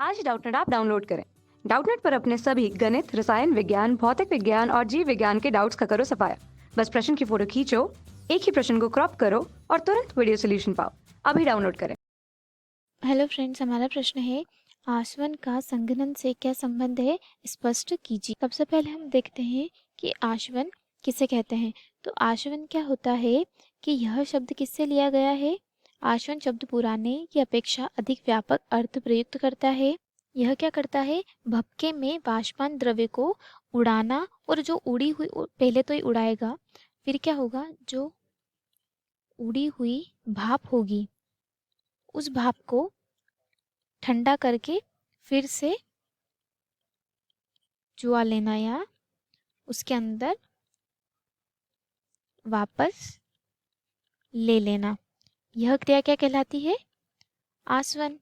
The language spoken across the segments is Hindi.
आज ही डाउटनेट ऐप डाउनलोड करें। डाउटनेट पर अपने सभी गणित, रसायन विज्ञान, भौतिक विज्ञान और जीव विज्ञान के डाउट्स का करो सफाया। बस प्रश्न की फोटो खींचो, एक ही प्रश्न को क्रॉप करो और तुरंत वीडियो सोल्यूशन पाओ। अभी डाउनलोड करें। हेलो फ्रेंड्स, हमारा प्रश्न है आसवन का संघनन से क्या संबंध है, स्पष्ट कीजिए। सबसे पहले हम देखते हैं कि आशवन किसे कहते हैं। तो आशवन क्या होता है कि यह शब्द किससे लिया गया है। आशवन शब्द पुराने की अपेक्षा अधिक व्यापक अर्थ प्रयुक्त करता है। यह क्या करता है, भपके में वाष्पन द्रव्य को उड़ाना, और जो उड़ी हुई पहले तो ही उड़ाएगा, फिर क्या होगा, जो उड़ी हुई भाप होगी उस भाप को ठंडा करके फिर से जुआ लेना या उसके अंदर वापस ले लेना, यह क्रिया क्या कहलाती है, आसवन।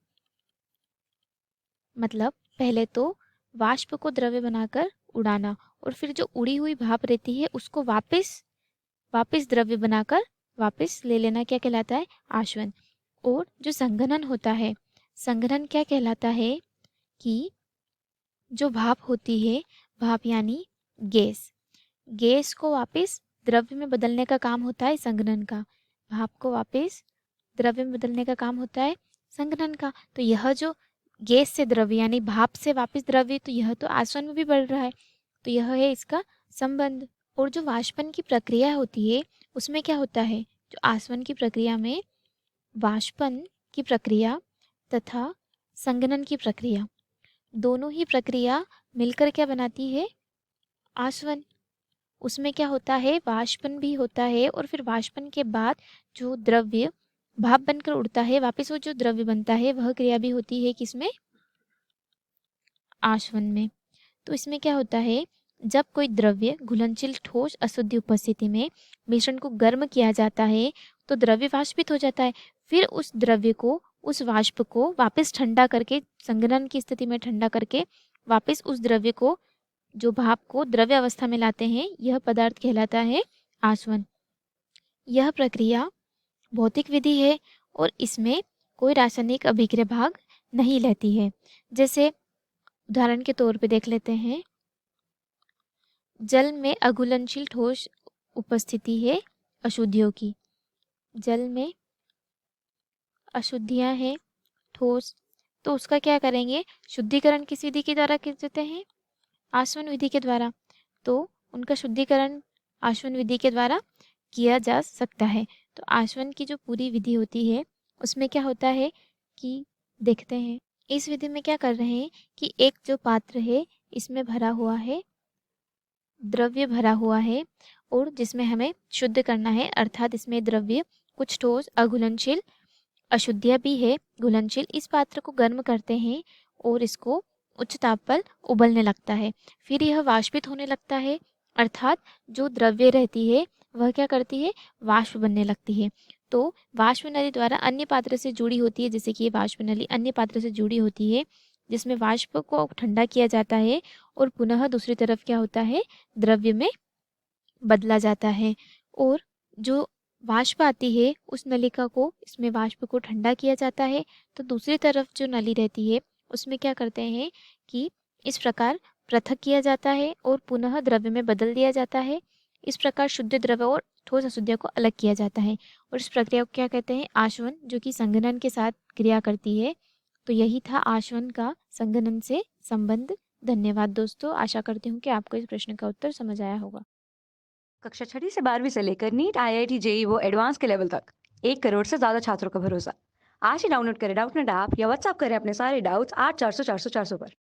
मतलब पहले तो वाष्प को द्रव्य बनाकर उड़ाना और फिर जो उड़ी हुई भाप रहती है उसको वापस वापस द्रव्य बनाकर वापस ले लेना क्या कहलाता है, आशवन। और जो संघनन होता है, संघनन क्या कहलाता है कि जो भाप होती है, भाप यानी गैस, गैस को वापस द्रव्य में बदलने का काम होता है संघनन का। भाप को वापस द्रव्य में बदलने का काम होता है संघनन का। तो यह जो गैस से द्रव्य यानी भाप से वापस द्रव्य, तो यह तो आसवन में भी बढ़ रहा है, तो यह है इसका संबंध। और जो वाष्पन की प्रक्रिया होती है उसमें क्या होता है, जो आसवन की प्रक्रिया में वाष्पन की प्रक्रिया तथा संघनन की प्रक्रिया, दोनों ही प्रक्रिया मिलकर क्या बनाती है, आसवन। उसमें क्या होता है, वाष्पन भी होता है और फिर वाष्पन के बाद जो द्रव्य भाप बनकर उड़ता है वापस वो जो द्रव्य बनता है वह क्रिया भी होती है किसमें, आशवन में। तो इसमें क्या होता है, जब कोई द्रव्य घुलनशील ठोस अशुद्धि उपस्थिति में मिश्रण को गर्म किया जाता है तो द्रव्य वाष्पित हो जाता है। फिर उस द्रव्य को, उस वाष्प को वापस ठंडा करके, संघनन की स्थिति में ठंडा करके वापस उस द्रव्य को, जो भाप को द्रव्य अवस्था में लाते हैं, यह पदार्थ कहलाता है आसवन। यह प्रक्रिया भौतिक विधि है और इसमें कोई रासायनिक अभिक्रिया भाग नहीं लेती है। जैसे उदाहरण के तौर पे देख लेते हैं, जल में अघुलनशील ठोस उपस्थिति है अशुद्धियों की, जल में अशुद्धियां हैं ठोस, तो उसका क्या करेंगे, शुद्धिकरण किस विधि के द्वारा कर देते हैं, आसवन विधि के द्वारा। तो उनका शुद्धिकरण आसवन विधि के द्वारा किया जा सकता है। तो आसवन की जो पूरी विधि होती है उसमें क्या होता है कि देखते हैं, इस विधि में क्या कर रहे हैं कि एक जो पात्र है इसमें भरा हुआ है, द्रव्य भरा हुआ है और जिसमें हमें शुद्ध करना है, अर्थात इसमें द्रव्य कुछ ठोस अघुलनशील अशुद्धियाँ भी है घुलनशील। इस पात्र को गर्म करते हैं और इसको उच्च ताप पर उबलने लगता है, फिर यह वाष्पित होने लगता है, अर्थात जो द्रव्य रहती है वह क्या करती है, वाष्प बनने लगती है। तो वाष्प नली द्वारा अन्य पात्र से जुड़ी होती है, जैसे कि ये वाष्प नली अन्य पात्र से जुड़ी होती है जिसमें वाष्प को ठंडा किया जाता है और पुनः दूसरी तरफ क्या होता है, द्रव्य में बदला जाता है। और जो वाष्प आती है उस नलिका को, इसमें वाष्प को ठंडा किया जाता है, तो दूसरी तरफ जो नली रहती है उसमें क्या करते हैं कि इस प्रकार पृथक किया जाता है और पुनः द्रव्य में बदल दिया जाता है। इस प्रकार शुद्ध द्रव्य और ठोस अशुद्धियों को अलग किया जाता है और इस प्रक्रिया को क्या कहते हैं, आशवन, जो कि संघनन के साथ क्रिया करती है। तो यही था आशवन का संघनन से संबंध। धन्यवाद दोस्तों, आशा करती हूँ कि आपको इस प्रश्न का उत्तर समझ आया होगा। कक्षा 6 से 12वीं से लेकर नीट, IIT, JEE वो एडवांस के लेवल तक 1 करोड़ से ज्यादा छात्रों का भरोसा। आज ही डाउनलोड करें डाउटनेट ऐप या व्हाट्सएप करें अपने सारे डाउट्स 8400 400 400 पर।